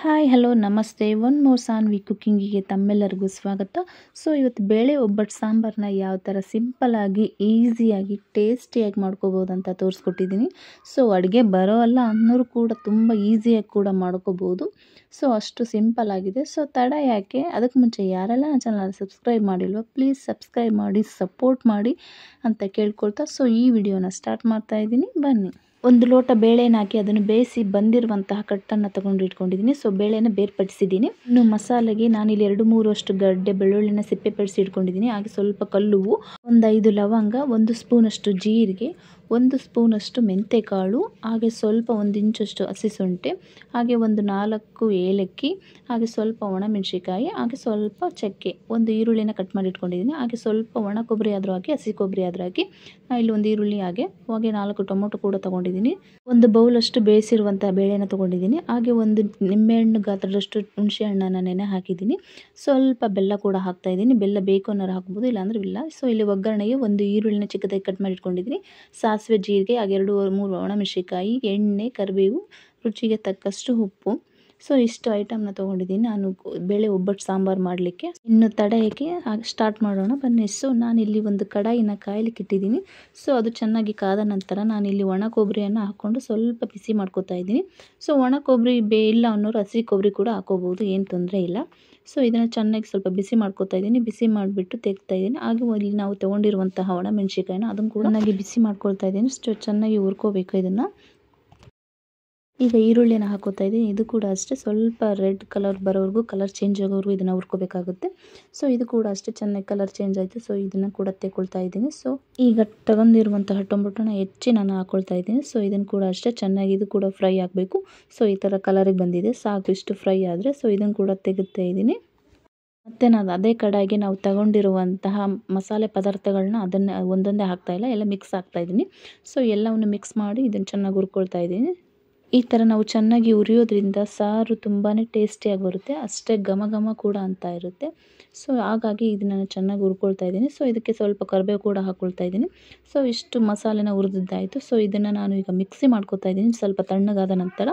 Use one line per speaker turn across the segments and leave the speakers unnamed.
Hi hello ನಮಸ್ತೆ one more Saanvi ಕುಕ್ಕಿಂಗಿಗೆ ತಮ್ಮೆಲ್ಲರಿಗೂ ಸ್ವಾಗತ. ಸೊ ಇವತ್ತು ಬೇಳೆ ಒಬ್ಬಟ್ಟು ಸಾಂಬಾರನ್ನ ಯಾವ ಥರ ಸಿಂಪಲ್ಲಾಗಿ ಈಸಿಯಾಗಿ ಟೇಸ್ಟಿಯಾಗಿ ಮಾಡ್ಕೋಬೋದು ಅಂತ ತೋರಿಸ್ಕೊಟ್ಟಿದ್ದೀನಿ. ಸೊ ಅಡುಗೆ ಬರೋ ಅಲ್ಲ ಅನ್ನೋರು ಕೂಡ ತುಂಬ ಈಸಿಯಾಗಿ ಕೂಡ ಮಾಡ್ಕೋಬೋದು. ಸೊ ಅಷ್ಟು ಸಿಂಪಲ್ ಆಗಿದೆ. ಸೊ ತಡ ಯಾಕೆ, ಅದಕ್ಕೆ ಮುಂಚೆ ಯಾರೆಲ್ಲ ನನ್ನ ಚಾನಲ್ ಸಬ್ಸ್ಕ್ರೈಬ್ ಮಾಡಿಲ್ವೋ ಪ್ಲೀಸ್ ಸಬ್ಸ್ಕ್ರೈಬ್ ಮಾಡಿ ಸಪೋರ್ಟ್ ಮಾಡಿ ಅಂತ ಕೇಳ್ಕೊಳ್ತಾ ಸೊ ಈ ವಿಡಿಯೋನ ಸ್ಟಾರ್ಟ್ ಮಾಡ್ತಾ ಇದ್ದೀನಿ. ಬನ್ನಿ. ಒಂದು ಲೋಟ ಬೇಳೆನ ಹಾಕಿ ಅದನ್ನು ಬೇಯಿಸಿ ಬಂದಿರುವಂತಹ ಕಟ್ಟನ್ನು ತಗೊಂಡು ಇಟ್ಕೊಂಡಿದ್ದೀನಿ. ಸೊ ಬೇಳೆನ ಬೇರ್ಪಡಿಸಿದ್ದೀನಿ. ಇನ್ನು ಮಸಾಲೆಗೆ ನಾನಿಲ್ಲಿ 2-3 ಅಷ್ಟು ಗಡ್ಡೆ ಬೆಳ್ಳುಳ್ಳಿನ ಸಿಪ್ಪೆ ಇಟ್ಕೊಂಡಿದ್ದೀನಿ. ಹಾಗೆ ಸ್ವಲ್ಪ ಕಲ್ಲುವು, ಒಂದು 5 ಲವಂಗ, 1 ಸ್ಪೂನಷ್ಟು ಜೀರಿಗೆ, 1 ಸ್ಪೂನಷ್ಟು ಮೆಂತೆಕಾಳು, ಹಾಗೆ ಸ್ವಲ್ಪ 1 ಇಂಚಷ್ಟು ಹಸಿಶುಂಠಿ, ಹಾಗೆ ಒಂದು 4 ಏಲಕ್ಕಿ, ಹಾಗೆ ಸ್ವಲ್ಪ ಒಣಮೆಣಸಿಕಾಯಿ, ಹಾಗೆ ಸ್ವಲ್ಪ ಚಕ್ಕೆ, 1 ಈರುಳ್ಳಿನ ಕಟ್ ಮಾಡಿ ಇಟ್ಕೊಂಡಿದ್ದೀನಿ. ಹಾಗೆ ಸ್ವಲ್ಪ ಒಣ ಕೊಬ್ಬರಿ ಆದರೂ ಹಾಕಿ, ಹಸಿ ಕೊಬ್ಬರಿ ಆದರೂ ಹಾಕಿ, ಇಲ್ಲಿ 1 ಈರುಳ್ಳಿ ಹಾಗೆ 4 ಟೊಮೊಟೊ ಕೂಡ ತೊಗೊಂಡಿದ್ದೀನಿ. 1 ಬೌಲಷ್ಟು ಬೇಯಿಸಿರುವಂಥ ಬೇಳೆನ ತೊಗೊಂಡಿದ್ದೀನಿ. ಹಾಗೆ 1 ನಿಂಬೆಹಣ್ಣು ಗಾತ್ರದಷ್ಟು ಹುಣಸೆ ಹಣ್ಣನ್ನು ನೆನೆ ಹಾಕಿದ್ದೀನಿ. ಸ್ವಲ್ಪ ಬೆಲ್ಲ ಕೂಡ ಹಾಕ್ತಾಯಿದ್ದೀನಿ. ಬೆಲ್ಲ ಬೇಕು ಅನ್ನೋರು ಹಾಕ್ಬೋದು, ಇಲ್ಲಾಂದ್ರೆ ಇಲ್ಲ. ಸೊ ಇಲ್ಲಿ ಒಗ್ಗರಣೆಗೆ 1 ಈರುಳ್ಳಿನ ಚಿಕ್ಕದಾಗಿ ಕಟ್ ಮಾಡಿ ಇಟ್ಕೊಂಡಿದ್ದೀನಿ. ಸಾಸಿವೆ, ಜೀರಿಗೆ, ಹಾಗೆ 2-3 ಒಣಮೆಣಸಿಕಾಯಿ, ಎಣ್ಣೆ, ಕರಿಬೇವು, ರುಚಿಗೆ ತಕ್ಕಷ್ಟು ಉಪ್ಪು. ಸೊ ಇಷ್ಟು ಐಟಮ್ನ ತೊಗೊಂಡಿದ್ದೀನಿ ನಾನು ಬೇಳೆ ಒಬ್ಬಟ್ಟು ಸಾಂಬಾರು ಮಾಡಲಿಕ್ಕೆ. ಇನ್ನು ತಡ ಏಕೆ, ಸ್ಟಾರ್ಟ್ ಮಾಡೋಣ ಬನ್ನಿ. ಸೊ ನಾನಿಲ್ಲಿ ಒಂದು ಕಡಾಯಿನ ಕಾಯಲಿಕ್ಕೆ ಇಟ್ಟಿದ್ದೀನಿ. ಸೊ ಅದು ಚೆನ್ನಾಗಿ ಕಾದ ನಂತರ ನಾನಿಲ್ಲಿ ಒಣ ಕೊಬ್ಬರಿಯನ್ನು ಹಾಕ್ಕೊಂಡು ಸ್ವಲ್ಪ ಬಿಸಿ ಮಾಡ್ಕೊತಾ ಇದ್ದೀನಿ. ಸೊ ಒಣ ಕೊಬ್ಬರಿ ಇಲ್ಲ ಅನ್ನೋರು ಹಸಿ ಕೊಬ್ಬರಿ ಕೂಡ ಹಾಕೋಬೋದು, ಏನು ತೊಂದರೆ ಇಲ್ಲ. ಸೊ ಇದನ್ನು ಚೆನ್ನಾಗಿ ಸ್ವಲ್ಪ ಬಿಸಿ ಮಾಡ್ಕೊತಾ ಇದ್ದೀನಿ. ಬಿಸಿ ಮಾಡಿಬಿಟ್ಟು ತೆಗ್ತಾ ಇದ್ದೀನಿ. ಹಾಗೆ ಇಲ್ಲಿ ನಾವು ತೊಗೊಂಡಿರುವಂತಹ ಒಣಮೆಣಸಿಕಾಯಿನ ಅದನ್ನು ಕೂಡ ಚೆನ್ನಾಗಿ ಬಿಸಿ ಮಾಡ್ಕೊಳ್ತಾ ಇದ್ದೀನಿ. ಚೆನ್ನಾಗಿ ಹುರ್ಕೋಬೇಕು ಇದನ್ನು. ಈಗ ಈರುಳ್ಳಿನ ಹಾಕೋತಾ ಇದ್ದೀನಿ. ಇದು ಕೂಡ ಅಷ್ಟೇ ಸ್ವಲ್ಪ ರೆಡ್ ಕಲರ್ ಬರೋವರೆಗೂ, ಕಲರ್ ಚೇಂಜ್ ಆಗೋವರೆಗೂ ಇದನ್ನು ಹುರ್ಕೋಬೇಕಾಗುತ್ತೆ. ಸೊ ಇದು ಕೂಡ ಅಷ್ಟೇ ಚೆನ್ನಾಗಿ ಕಲರ್ ಚೇಂಜ್ ಆಯಿತು. ಸೊ ಇದನ್ನು ಕೂಡ ತೆಗೊಳ್ತಾ ಇದ್ದೀನಿ. ಸೊ ಈಗ ತಗೊಂಡಿರುವಂತಹ ಟೊಮೊಟೊನ ಹೆಚ್ಚಿ ನಾನು ಹಾಕ್ಕೊಳ್ತಾ ಇದ್ದೀನಿ. ಸೊ ಇದನ್ನು ಕೂಡ ಅಷ್ಟೇ ಚೆನ್ನಾಗಿ ಇದು ಕೂಡ ಫ್ರೈ ಆಗಬೇಕು. ಸೊ ಈ ಥರ ಕಲರಿಗೆ ಬಂದಿದೆ ಸಾಕು, ಇಷ್ಟು ಫ್ರೈ ಆದರೆ. ಸೊ ಇದನ್ನು ಕೂಡ ತೆಗಿತಾ ಇದ್ದೀನಿ. ಮತ್ತು ನಾನು ಅದೇ ಕಡಾಯಿಗೆ ನಾವು ತಗೊಂಡಿರುವಂತಹ ಮಸಾಲೆ ಪದಾರ್ಥಗಳನ್ನ ಅದನ್ನು ಒಂದೊಂದೇ ಹಾಕ್ತಾಯಿಲ್ಲ, ಎಲ್ಲ ಮಿಕ್ಸ್ ಹಾಕ್ತಾಯಿದ್ದೀನಿ. ಸೊ ಎಲ್ಲವನ್ನು ಮಿಕ್ಸ್ ಮಾಡಿ ಇದನ್ನು ಚೆನ್ನಾಗಿ ಹುರ್ಕೊಳ್ತಾ ಇದ್ದೀನಿ. ಈ ಥರ ನಾವು ಚೆನ್ನಾಗಿ ಹುರಿಯೋದ್ರಿಂದ ಸಾರು ತುಂಬಾ ಟೇಸ್ಟಿಯಾಗಿ ಬರುತ್ತೆ, ಅಷ್ಟೇ ಘಮ ಘಮ ಕೂಡ ಅಂತ ಇರುತ್ತೆ. ಸೊ ಹಾಗಾಗಿ ಇದನ್ನು ಚೆನ್ನಾಗಿ ಹುರ್ಕೊಳ್ತಾ ಇದ್ದೀನಿ. ಸೊ ಇದಕ್ಕೆ ಸ್ವಲ್ಪ ಕರಿಬೇವು ಕೂಡ ಹಾಕ್ಕೊಳ್ತಾ ಇದ್ದೀನಿ. ಸೊ ಇಷ್ಟು ಮಸಾಲೆನ ಹುರಿದಿದ್ದಾಯಿತು. ಸೊ ಇದನ್ನು ನಾನು ಈಗ ಮಿಕ್ಸಿ ಮಾಡ್ಕೊತಾ ಇದ್ದೀನಿ ಸ್ವಲ್ಪ ತಣ್ಣಗಾದ ನಂತರ.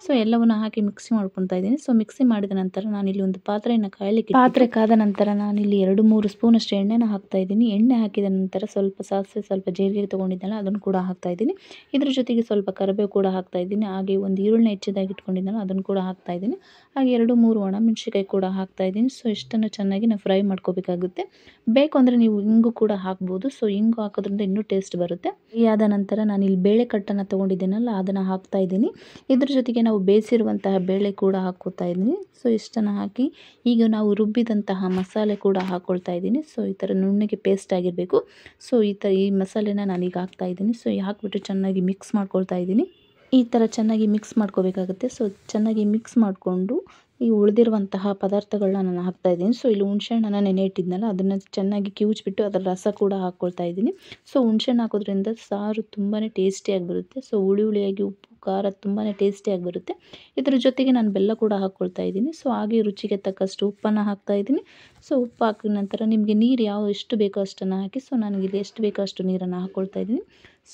ಸೊ ಎಲ್ಲವನ್ನು ಹಾಕಿ ಮಿಕ್ಸಿ ಮಾಡ್ಕೊತಾ ಇದ್ದೀನಿ. ಸೊ ಮಿಕ್ಸಿ ಮಾಡಿದ ನಂತರ ನಾನಿಲ್ಲಿ ಒಂದು ಪಾತ್ರೆಯನ್ನು ಕಾಯಲಿಕ್ಕೆ, ಪಾತ್ರೆ ಕಾದ ನಂತರ ನಾನಿಲ್ಲಿ 2-3 ಸ್ಪೂನಷ್ಟು ಎಣ್ಣೆನ ಹಾಕ್ತಾ ಇದ್ದೀನಿ. ಎಣ್ಣೆ ಹಾಕಿದ ನಂತರ ಸ್ವಲ್ಪ ಸಾಸಿವೆ, ಸ್ವಲ್ಪ ಜೀರಿಗೆ ತೊಗೊಂಡಿದ್ದಲ್ಲ ಅದನ್ನು ಕೂಡ ಹಾಕ್ತಾ ಇದ್ದೀನಿ. ಇದ್ರ ಜೊತೆಗೆ ಸ್ವಲ್ಪ ಕರಿಬೇವು ಕೂಡ ಹಾಕ್ತಾ ಇದ್ದೀನಿ. ಹಾಗೆ 1 ಈರುಳ್ಳಿ ಹೆಚ್ಚಿದಾಗಿ ಇಟ್ಕೊಂಡಿದ್ದಲ್ಲ ಅದನ್ನು ಕೂಡ ಹಾಕ್ತಾ ಇದ್ದೀನಿ. ಹಾಗೆ 2-3 ಒಣಮೆಣಸಿಕಾಯಿ ಕೂಡ ಹಾಕ್ತಾ ಇದ್ದೀನಿ. ಸೊ ಇಷ್ಟನ್ನು ಚೆನ್ನಾಗಿ ನಾವು ಫ್ರೈ ಮಾಡ್ಕೋಬೇಕಾಗುತ್ತೆ. ಬೇಕು ಅಂದರೆ ನೀವು ಇಂಗು ಕೂಡ ಹಾಕ್ಬೋದು. ಸೊ ಇಂಗು ಹಾಕೋದ್ರಿಂದ ಇನ್ನೂ ಟೇಸ್ಟ್ ಬರುತ್ತೆ. ಆದ ನಂತರ ನಾನು ಇಲ್ಲಿ ಬೇಳೆ ಕಟ್ಟನ್ನು ತೊಗೊಂಡಿದ್ದೀನಲ್ಲ ಅದನ್ನು ಹಾಕ್ತಾ ಇದ್ದೀನಿ. ಇದ್ರ ಜೊತೆಗೆ ನಾವು ಬೇಯಿಸಿರುವಂತಹ ಬೇಳೆ ಕೂಡ ಹಾಕ್ಕೋತಾ ಇದ್ದೀನಿ. ಸೊ ಇಷ್ಟನ್ನು ಹಾಕಿ ಈಗ ನಾವು ರುಬ್ಬಿದಂತಹ ಮಸಾಲೆ ಕೂಡ ಹಾಕ್ಕೊಳ್ತಾ ಇದ್ದೀನಿ. ಸೊ ಈ ಥರ ನುಣ್ಣಗೆ ಪೇಸ್ಟ್ ಆಗಿರಬೇಕು. ಸೊ ಈ ಮಸಾಲೆನ ನಾನೀಗ ಹಾಕ್ತಾ ಇದ್ದೀನಿ. ಸೊ ಹಾಕ್ಬಿಟ್ಟು ಚೆನ್ನಾಗಿ ಮಿಕ್ಸ್ ಮಾಡ್ಕೊಳ್ತಾ ಇದ್ದೀನಿ. ಈ ಥರ ಚೆನ್ನಾಗಿ ಮಿಕ್ಸ್ ಮಾಡ್ಕೋಬೇಕಾಗುತ್ತೆ. ಸೊ ಚೆನ್ನಾಗಿ ಮಿಕ್ಸ್ ಮಾಡಿಕೊಂಡು ಈ ಉಳಿದಿರುವಂತಹ ಪದಾರ್ಥಗಳನ್ನ ನಾನು ಹಾಕ್ತಾ ಇದ್ದೀನಿ. ಸೊ ಇಲ್ಲಿ ಹುಣಸೆಹಣ್ಣನ್ನು ನೆನೆ ಇಟ್ಟಿದ್ನಲ್ಲ ಅದನ್ನು ಚೆನ್ನಾಗಿ ಕಿವುಚ್ಬಿಟ್ಟು ಅದರ ರಸ ಕೂಡ ಹಾಕ್ಕೊಳ್ತಾ ಇದ್ದೀನಿ. ಸೊ ಹುಣಸೆಹಣ್ಣು ಹಾಕೋದ್ರಿಂದ ಸಾರು ತುಂಬಾ ಟೇಸ್ಟಿಯಾಗಿ ಬರುತ್ತೆ. ಸೊ ಹುಳಿಯಾಗಿ ಉಪ್ಪು ಖಾರ ತುಂಬಾ ಟೇಸ್ಟಿಯಾಗಿ ಬರುತ್ತೆ. ಇದರ ಜೊತೆಗೆ ನಾನು ಬೆಲ್ಲ ಕೂಡ ಹಾಕ್ಕೊಳ್ತಾ ಇದ್ದೀನಿ. ಸೊ ಹಾಗೆ ರುಚಿಗೆ ತಕ್ಕಷ್ಟು ಉಪ್ಪನ್ನು ಹಾಕ್ತಾ ಇದ್ದೀನಿ. ಸೊ ಉಪ್ಪು ಹಾಕಿದ ನಂತರ ನಿಮಗೆ ನೀರು ಎಷ್ಟು ಬೇಕೋ ಅಷ್ಟನ್ನು ಹಾಕಿ. ಸೊ ನನಗಿಲ್ಲಿ ಎಷ್ಟು ಬೇಕೋ ಅಷ್ಟು ನೀರನ್ನು ಹಾಕ್ಕೊಳ್ತಾ ಇದ್ದೀನಿ.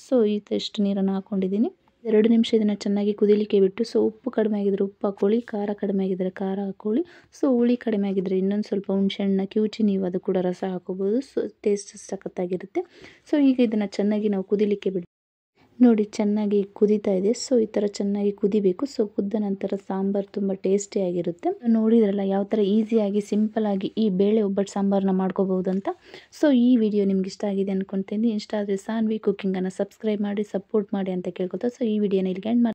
ಸೊ ಇಷ್ಟು ನೀರನ್ನು ಹಾಕ್ಕೊಂಡಿದ್ದೀನಿ. 2 ನಿಮಿಷ ಇದನ್ನು ಚೆನ್ನಾಗಿ ಕುದಿಲಿಕ್ಕೆ ಬಿಟ್ಟು, ಸೊ ಉಪ್ಪು ಕಡಿಮೆ ಆಗಿದ್ದರೆ ಉಪ್ಪು ಹಾಕ್ಕೊಳ್ಳಿ, ಖಾರ ಕಡಿಮೆ ಆಗಿದ್ದರೆ ಖಾರ ಹಾಕ್ಕೊಳ್ಳಿ. ಸೊ ಹುಳಿ ಕಡಿಮೆ ಆಗಿದ್ದರೆ ಇನ್ನೊಂದು ಸ್ವಲ್ಪ ಹುಣಸೆಹಣ್ಣನ್ನ ಕಿವುಚಿ ನೀವು ಅದು ಕೂಡ ರಸ ಹಾಕೋಬೋದು. So taste ಸಖತ್ತಾಗಿರುತ್ತೆ. ಸೊ ಈಗ ಇದನ್ನು ಚೆನ್ನಾಗಿ ನಾವು ಕುದಿಲಿಕ್ಕೆ ಬಿಡಿ. ನೋಡಿ ಚೆನ್ನಾಗಿ ಕುದೀತಾ ಇದೆ. ಸೊ ಈ ಥರ ಚೆನ್ನಾಗಿ ಕುದಿಬೇಕು. ಸೊ ಕುದ್ದ ನಂತರ ಸಾಂಬಾರು ತುಂಬ ಟೇಸ್ಟಿಯಾಗಿರುತ್ತೆ. ನೋಡಿದ್ರಲ್ಲ ಯಾವ ಥರ ಈಸಿಯಾಗಿ ಸಿಂಪಲ್ಲಾಗಿ ಈ ಬೇಳೆ ಒಬ್ಬಟ್ಟು ಸಾಂಬಾರನ್ನ ಮಾಡ್ಕೋಬೋದು ಅಂತ. ಸೊ ಈ ವಿಡಿಯೋ ನಿಮ್ಗೆ ಇಷ್ಟ ಆಗಿದೆ ಅಂದ್ಕೊಳ್ತೀನಿ. ಇಷ್ಟ ಆದರೆ ಸಾನ್ವಿ ಕುಕ್ಕಿಂಗನ್ನು ಸಬ್ಸ್ಕ್ರೈಬ್ ಮಾಡಿ ಸಪೋರ್ಟ್ ಮಾಡಿ ಅಂತ ಕೇಳ್ಕೊತಾ ಸೊ ಈ ವಿಡಿಯೋನ ಇಲ್ಲಿಗೆ ಎಂಡ್ ಮಾಡಿ